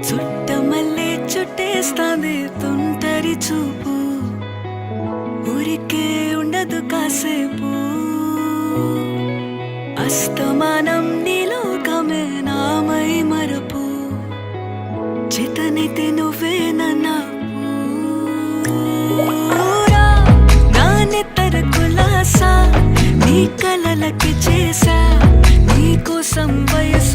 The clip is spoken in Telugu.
చుట్టమల్లే చుట్టేస్తాంది తుంటరి చూపు, ఊరికే ఉండదు కాసేపు. అస్తమానం నీలోకమే నామై మరపు, చేతనైతే నువ్వే నన్నాపు. నా నెత్తర కులాసా నీ కలలకి చేసా, నీ కోసం వయసు